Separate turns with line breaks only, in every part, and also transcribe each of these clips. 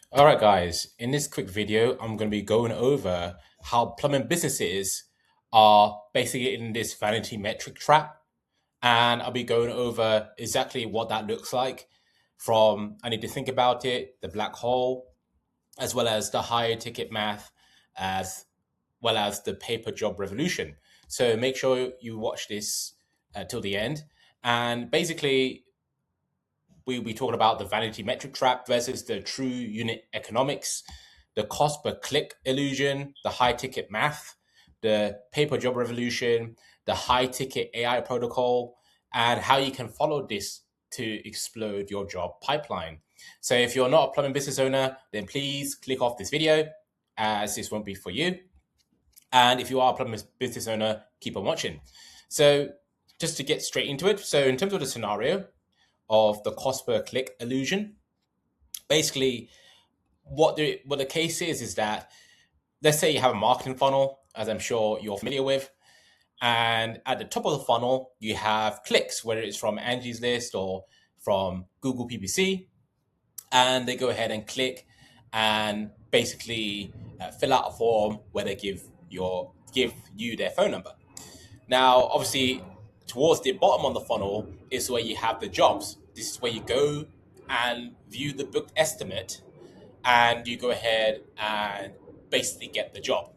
All right, guys, in this quick video, I'm going to be going over how plumbing businesses are basically in this vanity metric trap. And I'll be going over exactly what that looks like from I need to think about it, the black hole, as well as the higher ticket math, as well as the paper job revolution. So make sure you watch this till the end. And basically, we'll be talking about the vanity metric trap versus the true unit economics, the cost per click illusion, the high ticket math, the paper job revolution, the high ticket AI protocol, and how you can follow this to explode your job pipeline. So if you're not a plumbing business owner, then please click off this video as this won't be for you. And if you are a plumbing business owner, keep on watching. So just to get straight into it. So in terms of the scenario, of the cost per click illusion. Basically, what the case is that let's say you have a marketing funnel, as I'm sure you're familiar with, and at the top of the funnel you have clicks, whether it's from Angie's List or from Google PPC, and they go ahead and click and basically fill out a form where they give you their phone number. Now, obviously, towards the bottom of the funnel is where you have the jobs. This is where you go and view the booked estimate, and you go ahead and basically get the job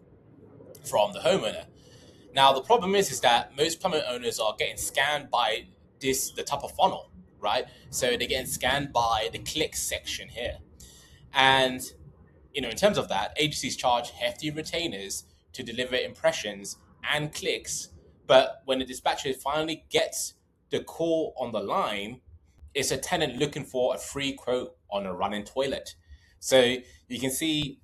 from the homeowner. Now, the problem is that most plumber owners are getting scanned by the top of funnel, right? So they're getting scanned by the click section here. And in terms of that, agencies charge hefty retainers to deliver impressions and clicks. But when the dispatcher finally gets the call on the line, it's a tenant looking for a free quote on a running toilet. So you can see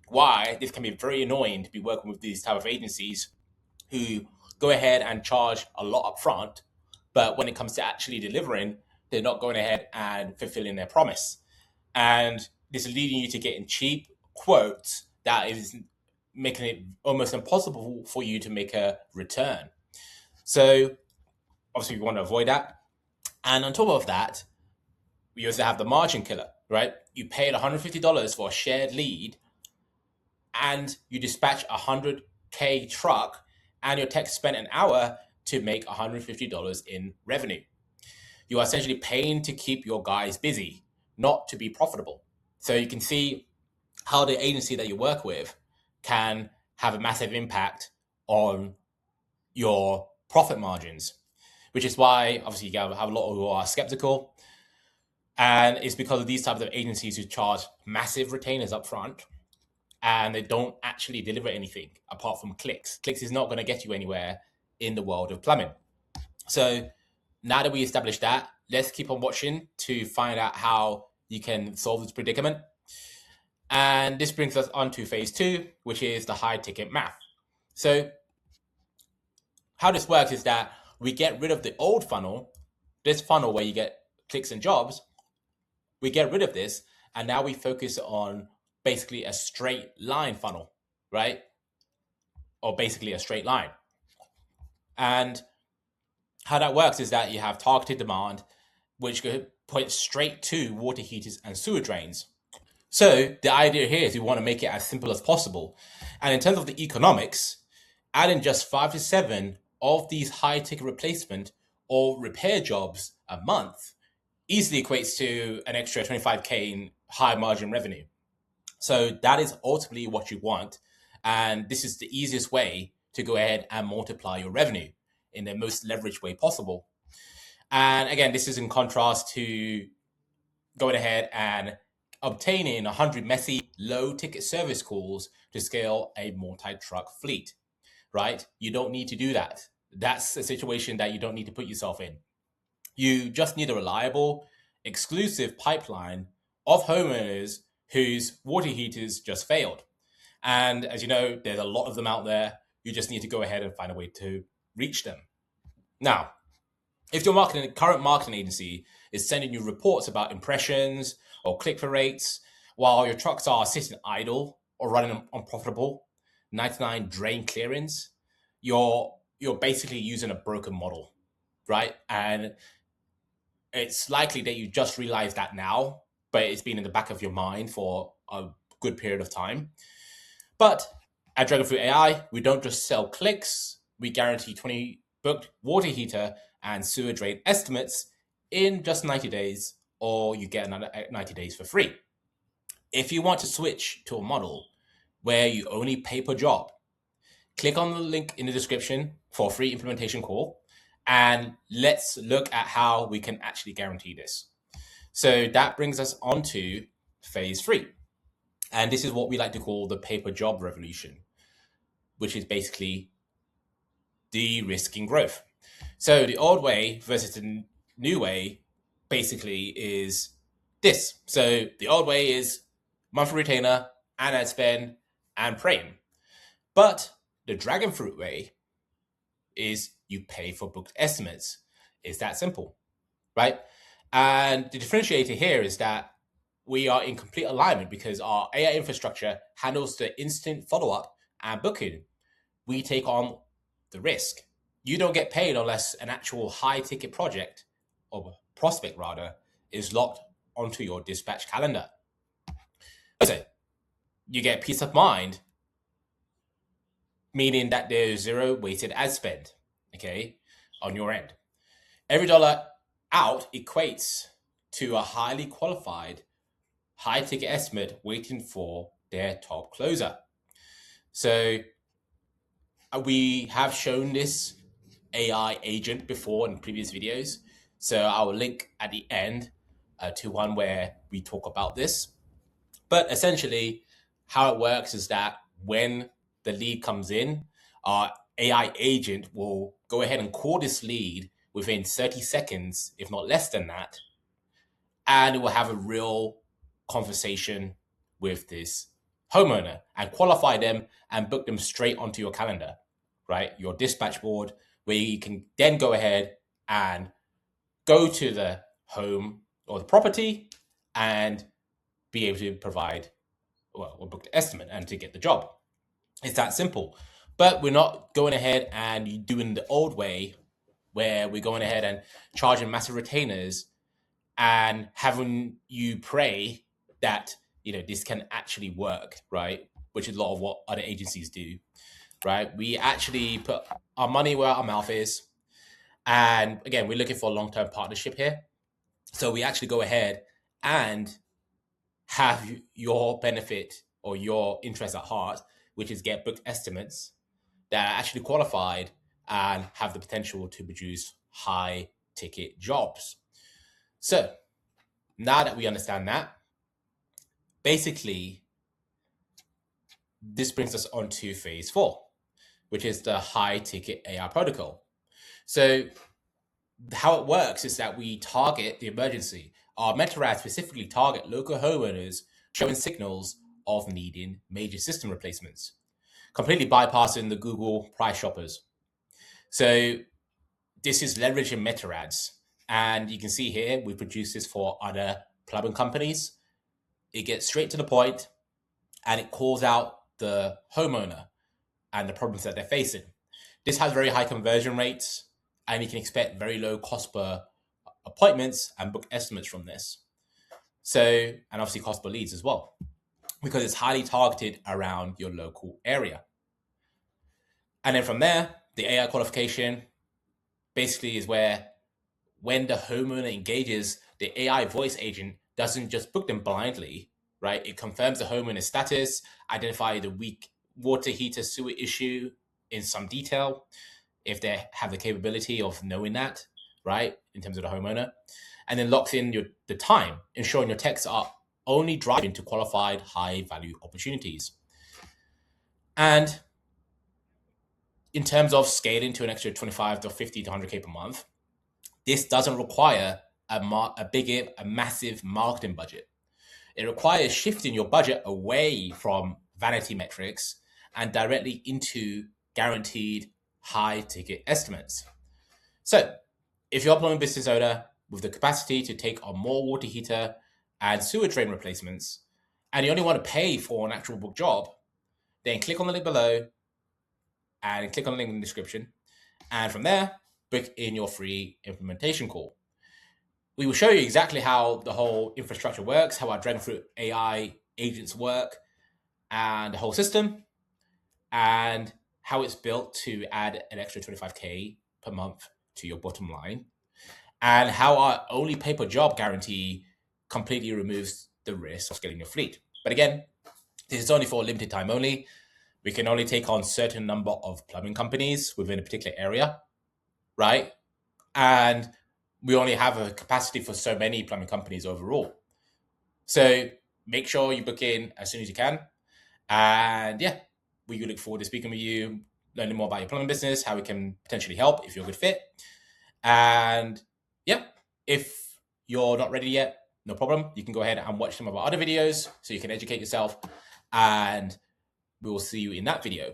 why this can be very annoying to be working with these type of agencies who go ahead and charge a lot up front, but when it comes to actually delivering, they're not going ahead and fulfilling their promise. And this is leading you to getting cheap quotes that is making it almost impossible for you to make a return. So obviously we want to avoid that. And on top of that, we also have the margin killer, right? You paid $150 for a shared lead and you dispatch a 100K truck and your tech spent an hour to make $150 in revenue. You are essentially paying to keep your guys busy, not to be profitable. So you can see how the agency that you work with can have a massive impact on your profit margins, which is why obviously you have a lot who are skeptical. And it's because of these types of agencies who charge massive retainers up front and they don't actually deliver anything apart from clicks. Clicks is not going to get you anywhere in the world of plumbing. So now that we established that, let's keep on watching to find out how you can solve this predicament. And this brings us on to phase 2, which is the high ticket math. So how this works is that we get rid of the old funnel, this funnel where you get clicks and jobs, we get rid of this, and now we focus on basically a straight line funnel, right? Or basically a straight line. And how that works is that you have targeted demand, which points straight to water heaters and sewer drains. So the idea here is we want to make it as simple as possible. And in terms of the economics, adding just 5 to 7 of these high ticket replacement or repair jobs a month easily equates to an extra 25K in high margin revenue. So that is ultimately what you want. And this is the easiest way to go ahead and multiply your revenue in the most leveraged way possible. And again, this is in contrast to going ahead and obtaining 100 messy low ticket service calls to scale a multi-truck fleet, right? You don't need to do that. That's a situation that you don't need to put yourself in. You just need a reliable, exclusive pipeline of homeowners whose water heaters just failed. And as you know, there's a lot of them out there. You just need to go ahead and find a way to reach them. Now, if your current marketing agency is sending you reports about impressions or click-through rates while your trucks are sitting idle or running unprofitable, 99 drain clearance, you're basically using a broken model, right? And it's likely that you just realize that now, but it's been in the back of your mind for a good period of time. But at Dragonfruit AI, we don't just sell clicks, we guarantee 20 booked water heater and sewer drain estimates in just 90 days, or you get another 90 days for free. If you want to switch to a model where you only pay per job, click on the link in the description for a free implementation call, and let's look at how we can actually guarantee this. So that brings us on to phase 3. And this is what we like to call the pay per job revolution, which is basically de-risking growth. So the old way versus the new way basically is this. So the old way is monthly retainer and ad spend and praying. But the Dragonfruit way is you pay for booked estimates. It's that simple, right? And the differentiator here is that we are in complete alignment because our AI infrastructure handles the instant follow-up and booking. We take on the risk. You don't get paid unless an actual high-ticket project, or prospect rather, is locked onto your dispatch calendar. So you get peace of mind, meaning that there's zero weighted ad spend, okay, on your end. Every dollar out equates to a highly qualified, high-ticket estimate waiting for their top closer. So we have shown this AI agent before in previous videos. So I will link at the end to one where we talk about this. But essentially, how it works is that when the lead comes in, our AI agent will go ahead and call this lead within 30 seconds, if not less than that, and it will have a real conversation with this homeowner and qualify them and book them straight onto your calendar, right? Your dispatch board, where you can then go ahead and go to the home or the property and be able to provide, well, a booked estimate and to get the job. It's that simple. But we're not going ahead and doing the old way where we're going ahead and charging massive retainers and having you pray that this can actually work, right? Which is a lot of what other agencies do, right? We actually put our money where our mouth is, and again, we're looking for a long-term partnership here. So we actually go ahead and have your benefit or your interest at heart, which is get booked estimates that are actually qualified and have the potential to produce high ticket jobs. So now that we understand that, basically, this brings us on to phase 4, which is the high ticket AI protocol. So how it works is that we target the emergency. Our meta ads specifically target local homeowners showing signals of needing major system replacements, completely bypassing the Google price shoppers. So this is leveraging meta ads. And you can see here, we produce this for other plumbing companies. It gets straight to the point and it calls out the homeowner and the problems that they're facing. This has very high conversion rates, and you can expect very low cost per appointments and book estimates from this. So, and obviously cost per leads as well, because it's highly targeted around your local area. And then from there, the AI qualification basically is where when the homeowner engages, the AI voice agent doesn't just book them blindly, right? It confirms the homeowner's status, identify the weak water heater sewer issue in some detail, if they have the capability of knowing that, right, in terms of the homeowner, and then locks in the time, ensuring your texts are only driving to qualified high-value opportunities. And in terms of scaling to an extra 25 to 50 to 100K per month, this doesn't require a massive marketing budget. It requires shifting your budget away from vanity metrics and directly into guaranteed high-ticket estimates. So if you're a plumbing business owner with the capacity to take on more water heater and sewer drain replacements, and you only want to pay for an actual book job, then click on the link below and click on the link in the description. And from there, book in your free implementation call. We will show you exactly how the whole infrastructure works, how our Dragonfruit AI agents work, and the whole system, and how it's built to add an extra 25K per month to your bottom line, and how our only pay per job guarantee completely removes the risk of scaling your fleet. But again, this is only for a limited time only. We can only take on certain number of plumbing companies within a particular area, right? And we only have a capacity for so many plumbing companies overall. So make sure you book in as soon as you can. And yeah, we look forward to speaking with you, learning more about your plumbing business, how we can potentially help if you're a good fit. And yeah, if you're not ready yet, no problem. You can go ahead and watch some of our other videos so you can educate yourself. And we will see you in that video.